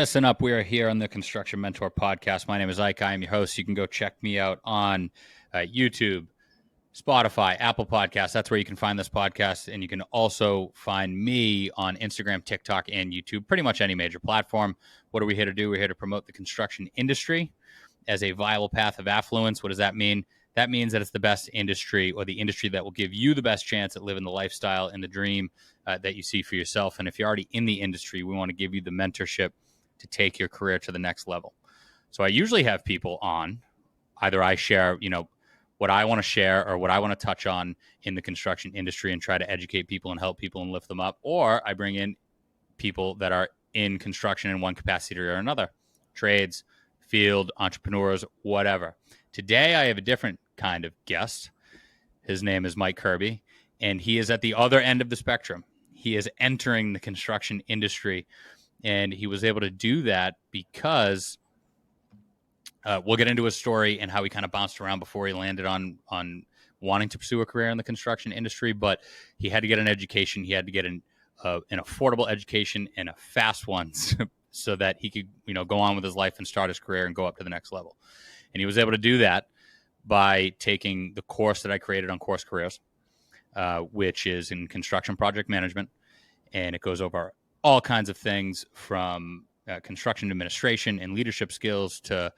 Listen up. We are here on the Construction Mentor podcast. My name is Ike. I am your host. You can go check me out on YouTube, Spotify, Apple Podcasts. That's where you can find this podcast. And you can also find me on Instagram, TikTok, and YouTube, pretty much any major platform. What are we here to do? We're here to promote the construction industry as a viable path of affluence. What does that mean? That means that it's the best industry, or the industry that will give you the best chance at living the lifestyle and the dream that you see for yourself. And if you're already in the industry, we want to give you the mentorship to take your career to the next level. So I usually have people on, either I share, what I want to share or what I want to touch on in the construction industry and try to educate people and help people and lift them up, or I bring in people that are in construction in one capacity or another, trades, field, entrepreneurs, whatever. Today, I have a different kind of guest. His name is Mike Kirby, and he is at the other end of the spectrum. He is entering the construction industry, and he was able to do that because we'll get into his story and how he kind of bounced around before he landed on wanting to pursue a career in the construction industry. But he had to get an education. He had to get an affordable education and a fast one so that he could, go on with his life and start his career and go up to the next level. And he was able to do that by taking the course that I created on Course Careers, which is in construction project management. And it goes over all kinds of things from construction administration and leadership skills to,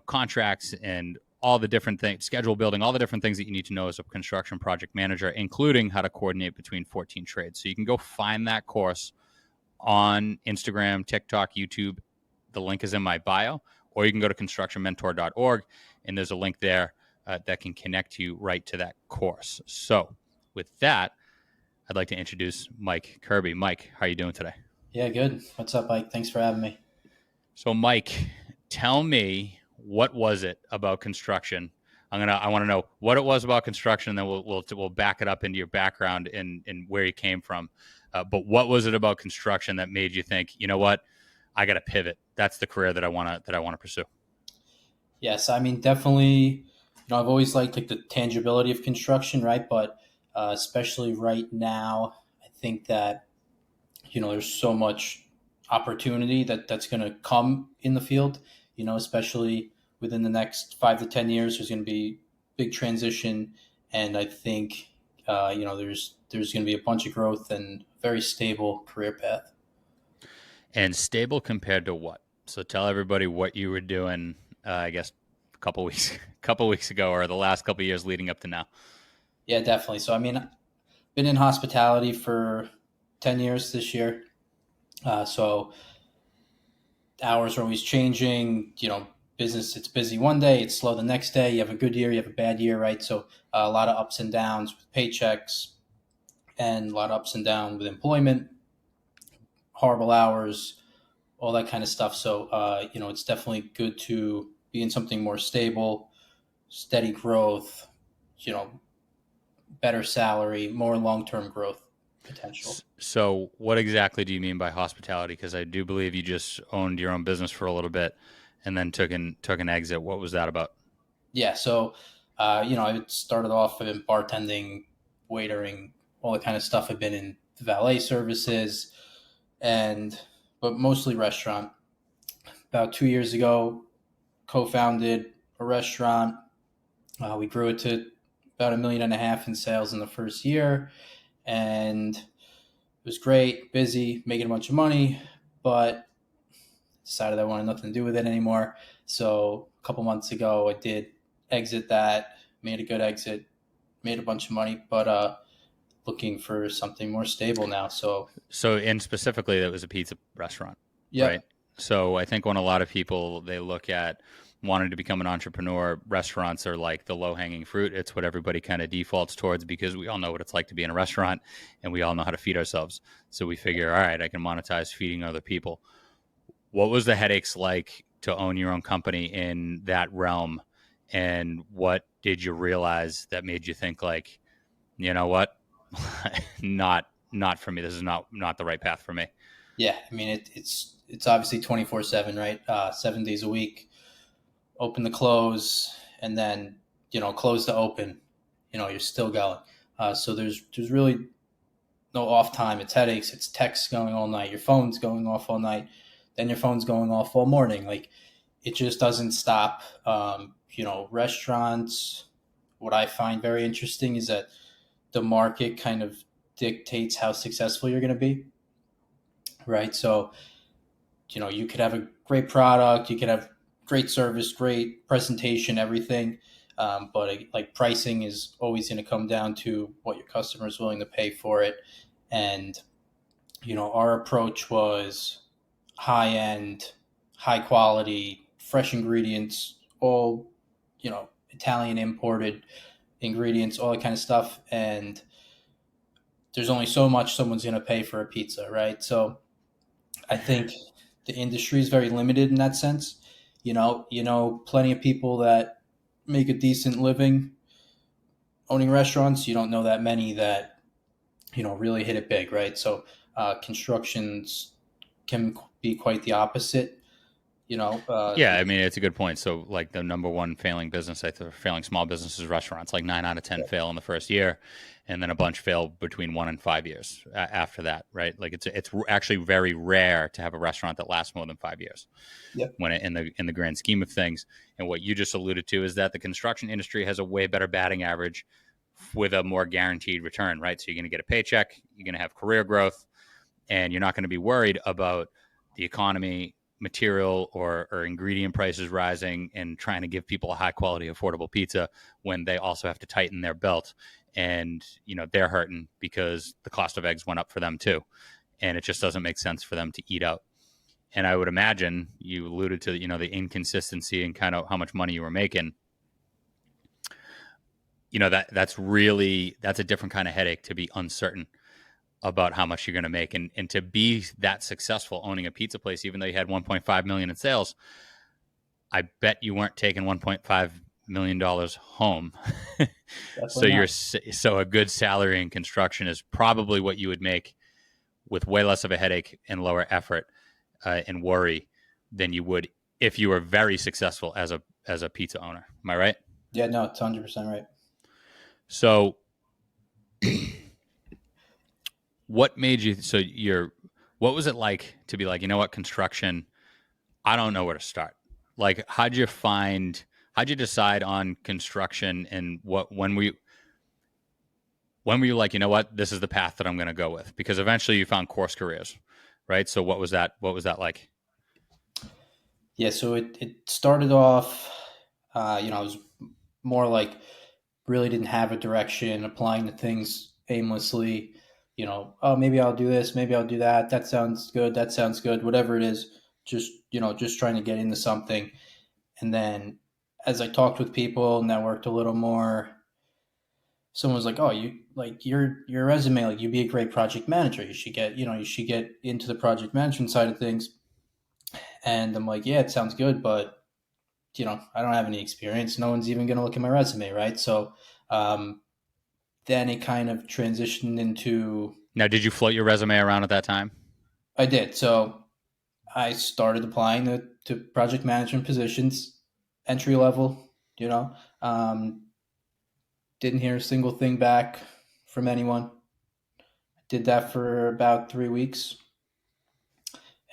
contracts and all the different things, schedule building, all the different things that you need to know as a construction project manager, including how to coordinate between 14 trades. So you can go find that course on Instagram, TikTok, YouTube. The link is in my bio, or you can go to constructionmentor.org, and there's a link there that can connect you right to that course. So with that, I'd like to introduce Mike Kirby. Mike, how are you doing today? Yeah, good. What's up, Mike? Thanks for having me. So Mike, tell me, what was it about construction? I want to know what it was about construction, and then we'll back it up into your background and where you came from. But what was it about construction that made you think, you know what, I got to pivot? That's the career that I want to pursue. Yes, I mean, definitely. I've always liked the tangibility of construction, right? But especially right now, I think that there's so much opportunity that's going to come in the field. Especially within the next 5 to 10 years, there's going to be big transition, and I think there's going to be a bunch of growth and very stable career path. And stable compared to what? So tell everybody what you were doing, I guess, a couple weeks ago, or the last couple of years leading up to now. Yeah, definitely. So, I mean, I've been in hospitality for 10 years this year. So hours are always changing, business, it's busy one day, it's slow the next day. You have a good year, you have a bad year, right? So a lot of ups and downs with paychecks, and a lot of ups and downs with employment, horrible hours, all that kind of stuff. So, it's definitely good to be in something more stable, steady growth, better salary, more long-term growth potential. So what exactly do you mean by hospitality? Because I do believe you just owned your own business for a little bit and then took an exit. What was that about? Yeah. So, I started off in bartending, waitering, all that kind of stuff. I've been in valet services, but mostly restaurant. About 2 years ago, co-founded a restaurant. We grew it to about $1.5 million in sales in the first year, and it was great, busy, making a bunch of money, but decided I wanted nothing to do with it anymore. So a couple months ago, I did exit that, made a good exit, made a bunch of money, but looking for something more stable now. So and specifically, that was a pizza restaurant, yeah. Right? So I think when a lot of people, they look at wanting to become an entrepreneur, restaurants are like the low-hanging fruit. It's what everybody kind of defaults towards, because we all know what it's like to be in a restaurant, and we all know how to feed ourselves. So we figure, all right, I can monetize feeding other people. What was the headaches like to own your own company in that realm? And what did you realize that made you think, like, you know what, not for me. This is not the right path for me. Yeah, I mean, it's obviously 24/7, right? 7 days a week, open to close, and then close to open. You're still going. So there's really no off time. It's headaches. It's texts going all night. Your phone's going off all night. then your phone's going off all morning. Like it just doesn't stop. Restaurants, what I find very interesting is that the market kind of dictates how successful you're going to be, right? So, you could have a great product, you could have great service, great presentation, everything. But like pricing is always going to come down to what your customer is willing to pay for it. And, our approach was high end, high quality, fresh ingredients, all, Italian imported ingredients, all that kind of stuff. And there's only so much someone's going to pay for a pizza, right? So I think the industry is very limited in that sense. Plenty of people that make a decent living owning restaurants. You don't know that many that, really hit it big, right? So constructions can be quite the opposite. Yeah, I mean, it's a good point. So, like the number one failing business, failing small business is restaurants. Like 9 out of 10 fail in the first year, and then a bunch fail between 1 and 5 years after that, right? Like it's actually very rare to have a restaurant that lasts more than 5 years. Yep. When in the grand scheme of things, and what you just alluded to is that the construction industry has a way better batting average with a more guaranteed return, right? So you're going to get a paycheck, you're going to have career growth, and you're not going to be worried about the economy, material or ingredient prices rising and trying to give people a high quality affordable pizza when they also have to tighten their belt, and they're hurting because the cost of eggs went up for them too, and it just doesn't make sense for them to eat out. And I would imagine you alluded to the inconsistency and kind of how much money you were making. That's a different kind of headache, to be uncertain about how much you're going to make, and to be that successful owning a pizza place, even though you had 1.5 million in sales. I bet you weren't taking 1.5 million dollars home. So a good salary in construction is probably what you would make with way less of a headache and lower effort and worry than you would if you were very successful as a pizza owner. Am I right? Yeah, no, it's 100% right. So what made you, what was it like to be like, construction, I don't know where to start. Like, how'd you decide on construction, and when were you like, this is the path that I'm going to go with? Because eventually you found course careers, right? So what was that like? Yeah, so it started off, I was more like really didn't have a direction, applying to things aimlessly. Oh, maybe I'll do this, maybe I'll do that. That sounds good. That sounds good. Whatever it is, just trying to get into something. And then as I talked with people, networked a little more, someone was like, "Oh, you like your resume, like you'd be a great project manager. You should get into the project management side of things." And I'm like, "Yeah, it sounds good, but I don't have any experience. No one's even going to look at my resume, right?" So then it kind of transitioned into. Now, did you float your resume around at that time? I did. So I started applying to project management positions, entry level. Didn't hear a single thing back from anyone. Did that for about 3 weeks,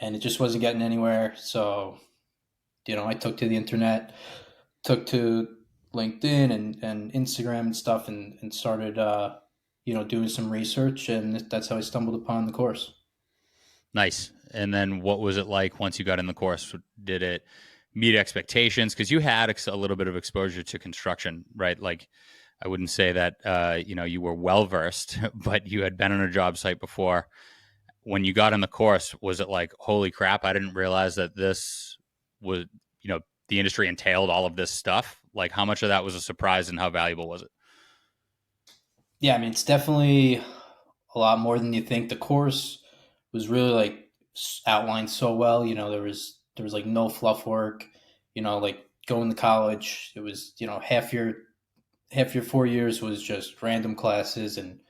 and it just wasn't getting anywhere. So, I took to the internet, took to LinkedIn and Instagram and stuff, and started, doing some research, and that's how I stumbled upon the course. Nice. And then what was it like once you got in the course? Did it meet expectations? Because you had a little bit of exposure to construction, right? Like, I wouldn't say that you were well versed, but you had been on a job site before. When you got in the course, was it like, holy crap, I didn't realize that this was, the industry entailed all of this stuff? Like, how much of that was a surprise, and how valuable was it? Yeah, I mean, it's definitely a lot more than you think. The course was really like outlined so well. There was like no fluff work. Like going to college, it was half your 4 years was just random classes and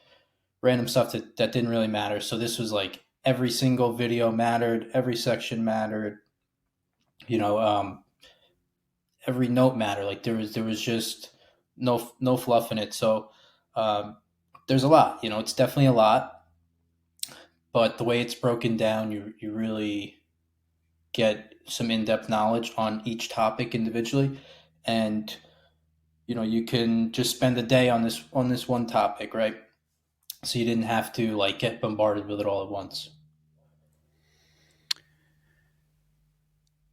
random stuff that didn't really matter. So this was like every single video mattered, every section mattered. You know, um, every note mattered. Like there was just no fluff in it. So um, there's a lot. It's definitely a lot, but the way it's broken down, you really get some in-depth knowledge on each topic individually, and you can just spend a day on this one topic, right? So you didn't have to like get bombarded with it all at once.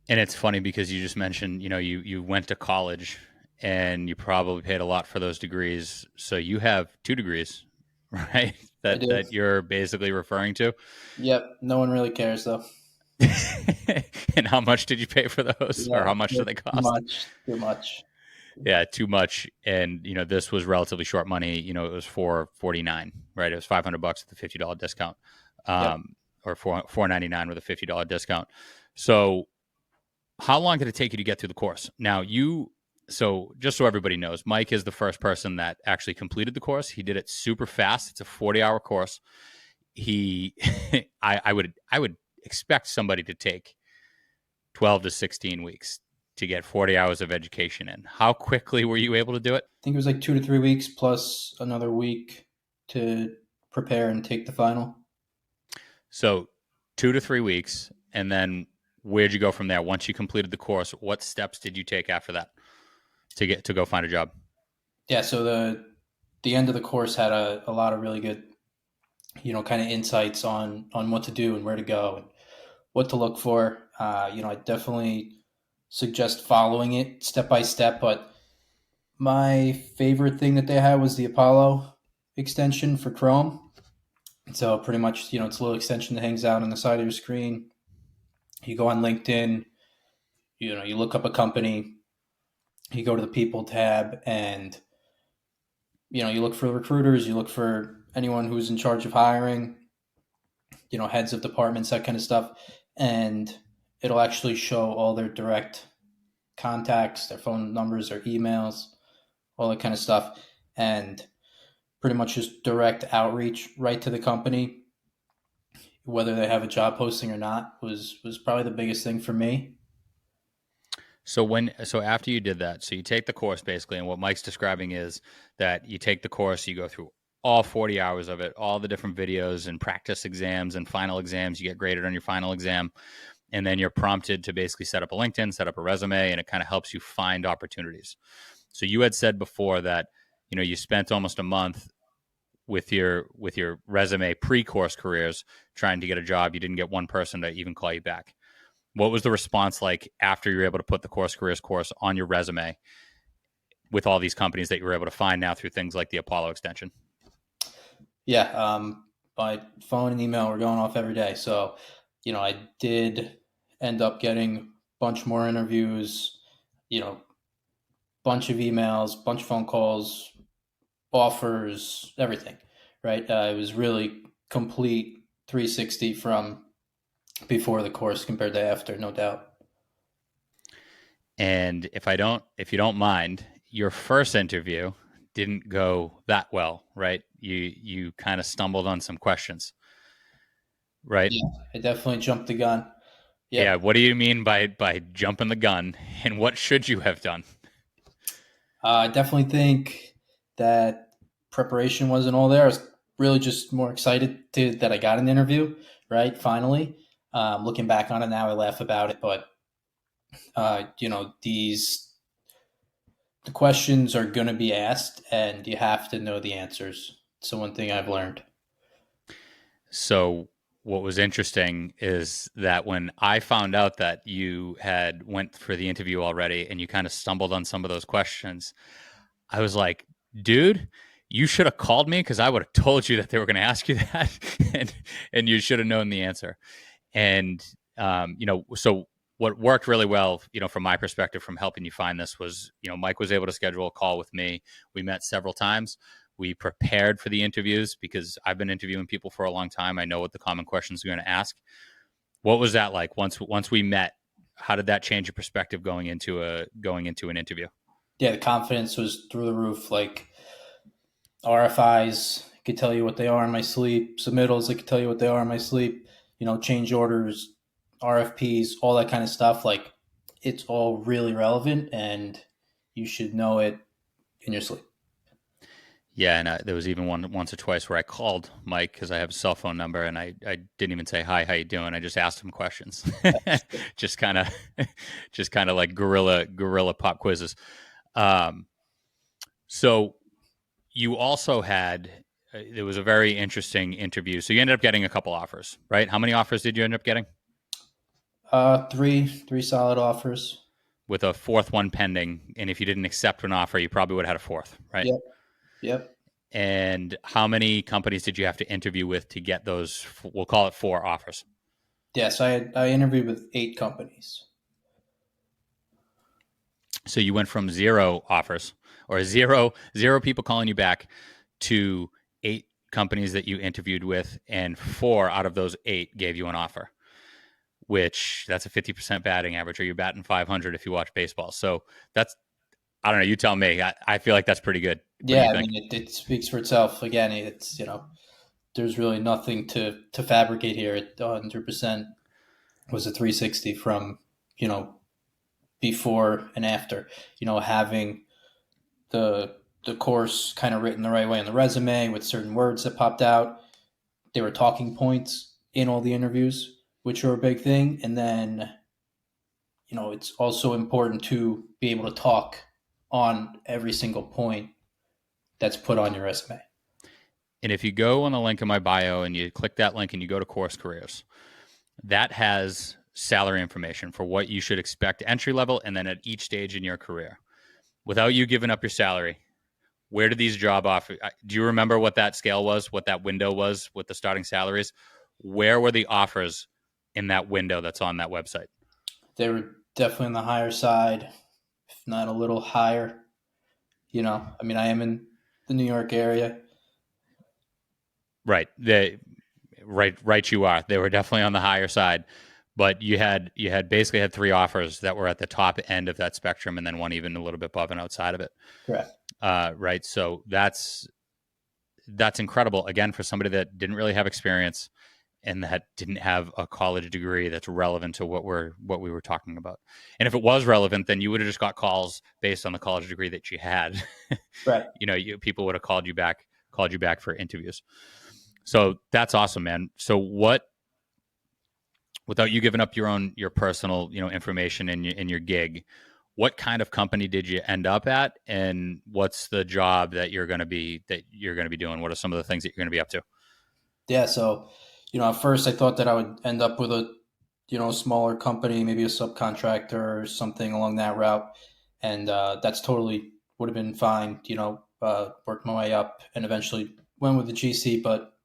And it's funny because you just mentioned, you went to college and you probably paid a lot for those degrees. So you have 2 degrees, right? I That do. that you're basically referring to. Yep. No one really cares though. And how much did you pay for those, or Yeah. how much do Too they cost? much. Too much. Yeah, too much. And this was relatively short money. It was 449, right? It was $500 with a $50 discount, Yep. or 499 with a $50 discount. So how long did it take you to get through the course? Now so just so everybody knows, Mike is the first person that actually completed the course. He did it super fast. It's a 40-hour course. He, I would expect somebody to take 12 to 16 weeks to get 40 hours of education in. How quickly were you able to do it? I think it was like 2 to 3 weeks plus another week to prepare and take the final. So 2 to 3 weeks. And then where'd you go from there? Once you completed the course, what steps did you take after that to go find a job? Yeah. So the end of the course had a lot of really good, kind of insights on what to do and where to go and what to look for. I definitely suggest following it step by step, but my favorite thing that they had was the Apollo extension for Chrome. So pretty much, it's a little extension that hangs out on the side of your screen. You go on LinkedIn, you look up a company, you go to the people tab, and you look for recruiters, you look for anyone who's in charge of hiring, heads of departments, that kind of stuff, and it'll actually show all their direct contacts, their phone numbers, their emails, all that kind of stuff, and pretty much just direct outreach right to the company, whether they have a job posting or not, was probably the biggest thing for me. So after you did that, so you take the course basically, and what Mike's describing is that you take the course, you go through all 40 hours of it, all the different videos and practice exams and final exams. You get graded on your final exam, and then you're prompted to basically set up a LinkedIn, set up a resume, and it kind of helps you find opportunities. So you had said before that you spent almost a month with your resume pre-course careers trying to get a job. You didn't get one person to even call you back. What was the response like after you were able to put the course careers course on your resume with all these companies that you were able to find now through things like the Apollo extension? Yeah, my phone and email were going off every day. So, I did end up getting a bunch more interviews, bunch of emails, bunch of phone calls, offers, everything, right? It was really complete 360 from before the course compared to after, no doubt. And if you don't mind, your first interview didn't go that well, right? You kind of stumbled on some questions, right? Yeah, I definitely jumped the gun. Yeah. Yep. What do you mean by jumping the gun, and what should you have done? I definitely think that preparation wasn't all there. I was really just more excited that I got an interview, right? Finally. Looking back on it now, I laugh about it, but the questions are going to be asked, and you have to know the answers. So one thing I've learned. So what was interesting is that when I found out that you had went for the interview already and you kind of stumbled on some of those questions, I was like, dude, you should have called me because I would have told you that they were going to ask you that, and you should have known the answer. And so what worked really well, from my perspective, from helping you find this was, Mike was able to schedule a call with me. We met several times. We prepared for the interviews because I've been interviewing people for a long time. I know what the common questions are going to ask. What was that like once we met? How did that change your perspective going into an interview? Yeah, the confidence was through the roof. Like RFIs, I could tell you what they are in my sleep. Submittals, I could tell you what they are in my sleep. Change orders, RFPs, all that kind of stuff. Like it's all really relevant, and you should know it in your sleep. Yeah, and there was even once or twice where I called Mike because I have a cell phone number, and I didn't even say hi, how you doing? I just asked him questions, just kind of just kind of like gorilla pop quizzes. Um, so you also had there was a very interesting interview. So you ended up getting a couple offers, right? How many offers did you end up getting? Three solid offers. With a fourth one pending, and if you didn't accept an offer, you probably would have had a fourth, right? Yep. Yep. And how many companies did you have to interview with to get those? We'll call it four offers. Yes, I interviewed with 8 companies. So you went from zero offers or zero people calling you back to 8 companies that you interviewed with, and 4 out of those 8 gave you an offer, which that's a 50% batting average, or you're batting 500 if you watch baseball. So that's, I don't know, you tell me. I feel like that's pretty good. What do Yeah, you I think? mean it speaks for itself. Again, it's there's really nothing to fabricate here. It 100% was a 360 from you know before and after. Having the course kind of written the right way on the resume with certain words that popped out. They were talking points in all the interviews, which are a big thing. And then, it's also important to be able to talk on every single point that's put on your resume. And if you go on the link in my bio and you click that link and you go to course careers, that has salary information for what you should expect entry level and then at each stage in your career. Without you giving up your salary, where did these job offers? Do you remember what that scale was, what that window was with the starting salaries? Where were the offers in that window that's on that website? They were definitely on the higher side, if not a little higher. I mean, I am in the New York area. Right. Right. You are. They were definitely on the higher side, but you had basically had 3 offers that were at the top end of that spectrum, and then one even a little bit above and outside of it. Correct. Right. So that's incredible again for somebody that didn't really have experience and that didn't have a college degree that's relevant to what we were talking about. And if it was relevant, then you would have just got calls based on the college degree that you had. Right. People would have called you back for interviews. So that's awesome, man. So what, without you giving up your personal, information in your gig, what kind of company did you end up at, and what's the job that you're going to be doing? What are some of the things that you're going to be up to? Yeah. So, at first I thought that I would end up with a, smaller company, maybe a subcontractor or something along that route. And that's totally would have been fine, worked my way up and eventually went with the GC. But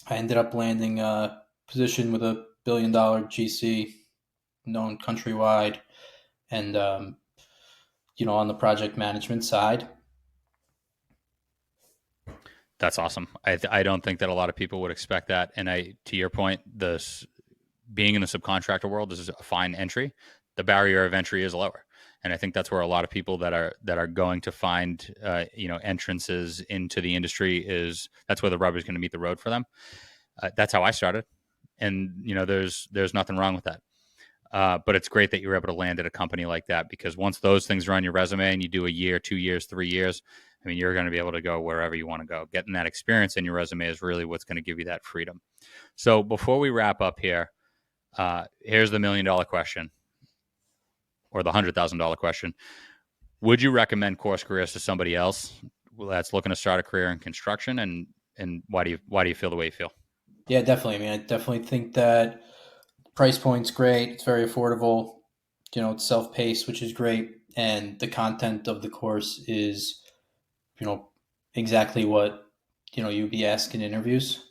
I ended up landing a position with a $1 billion GC known countrywide and, on the project management side. That's awesome. I don't think that a lot of people would expect that. And to your point, being in the subcontractor world is a fine entry. The barrier of entry is lower, and I think that's where a lot of people that are going to find entrances into the industry that's where the rubber is going to meet the road for them. That's how I started, and there's nothing wrong with that. But it's great that you were able to land at a company like that, because once those things are on your resume and you do a year, 2 years, 3 years, I mean, you're going to be able to go wherever you want to go. Getting that experience in your resume is really what's going to give you that freedom. So before we wrap up here, here's the $1 million question, or the $100,000 question. Would you recommend Course Careers to somebody else that's looking to start a career in construction, and why do you feel the way you feel? Yeah, definitely. I mean, I definitely think that price point's great. It's very affordable. It's self-paced, which is great. And the content of the course is, exactly what, you'd be asked in interviews.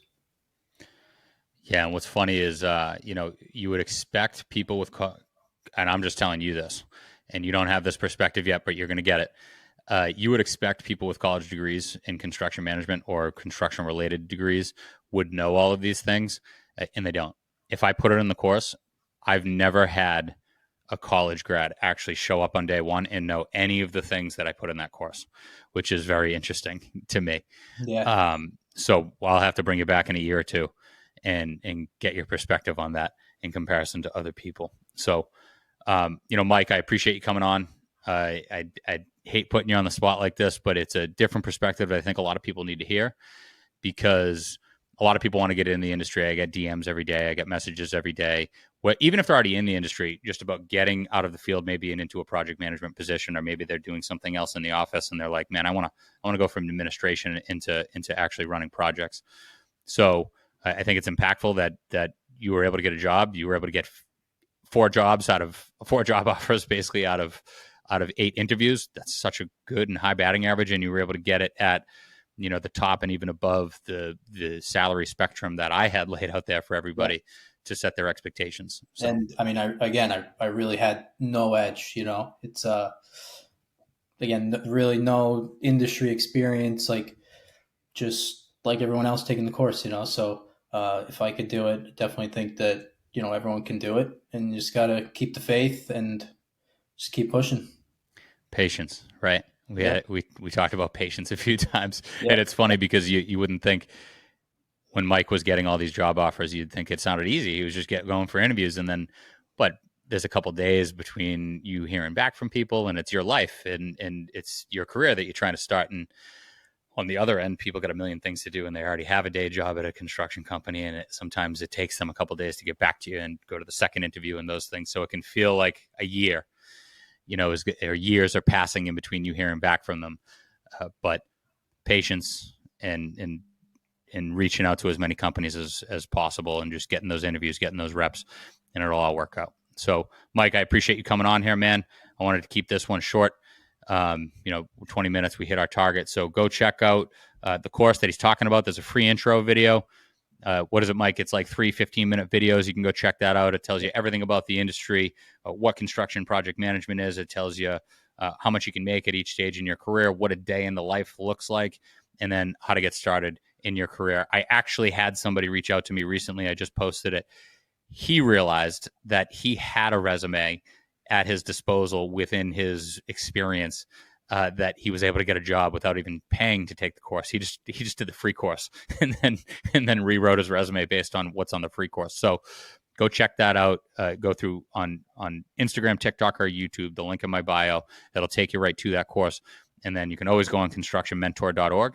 Yeah, and what's funny is, you would expect people and I'm just telling you this, and you don't have this perspective yet, but you're going to get it. You would expect people with college degrees in construction management or construction-related degrees would know all of these things, and they don't. If I put it in the course, I've never had a college grad actually show up on day one and know any of the things that I put in that course, which is very interesting to me. Yeah. So I'll have to bring you back in a year or two and get your perspective on that in comparison to other people. So, Mike, I appreciate you coming on. I hate putting you on the spot like this, but it's a different perspective that I think a lot of people need to hear, because a lot of people want to get in the industry. I get DMs every day. I get messages every day. Even if they're already in the industry, just about getting out of the field, maybe and into a project management position, or maybe they're doing something else in the office, and they're like, "Man, I want to go from administration into actually running projects." So I think it's impactful that you were able to get a job. You were able to get 4 job offers, basically out of 8 interviews. That's such a good and high batting average, and you were able to get it at the top and even above the salary spectrum that I had laid out there for everybody to set their expectations. So. And I mean, I really had no edge. It's again, really no industry experience, like just like everyone else taking the course. So if I could do it, I definitely think that everyone can do it, and you just gotta keep the faith and just keep pushing. Patience, right? We talked about patience a few times, and it's funny because you wouldn't think, when Mike was getting all these job offers, you'd think it sounded easy. He was just going for interviews, but there's a couple days between you hearing back from people, and it's your life and it's your career that you're trying to start. And on the other end, people got a million things to do, and they already have a day job at a construction company, and sometimes it takes them a couple days to get back to you and go to the second interview and those things. So it can feel like a year. Or years are passing in between you hearing back from them. But patience and reaching out to as many companies as possible, and just getting those interviews, getting those reps, and it'll all work out. So, Mike, I appreciate you coming on here, man. I wanted to keep this one short. 20 minutes, we hit our target. So go check out the course that he's talking about. There's a free intro video. What is it, Mike? It's like 3 15-minute videos. You can go check that out. It tells you everything about the industry, what construction project management is. It tells you how much you can make at each stage in your career, what a day in the life looks like, and then how to get started in your career. I actually had somebody reach out to me recently. I just posted it. He realized that he had a resume at his disposal within his experience, that he was able to get a job without even paying to take the course. He just did the free course and then rewrote his resume based on what's on the free course. So go check that out. Go through on Instagram, TikTok, or YouTube, the link in my bio. That'll take you right to that course. And then you can always go on constructionmentor.org.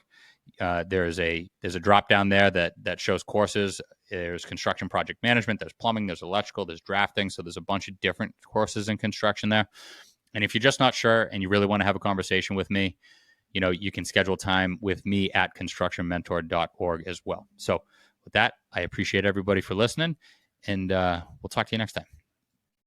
There's a drop down there that shows courses. There's construction project management, there's plumbing, there's electrical, there's drafting. So there's a bunch of different courses in construction there. And if you're just not sure and you really want to have a conversation with me, you can schedule time with me at constructionmentor.org as well. So with that, I appreciate everybody for listening, and we'll talk to you next time.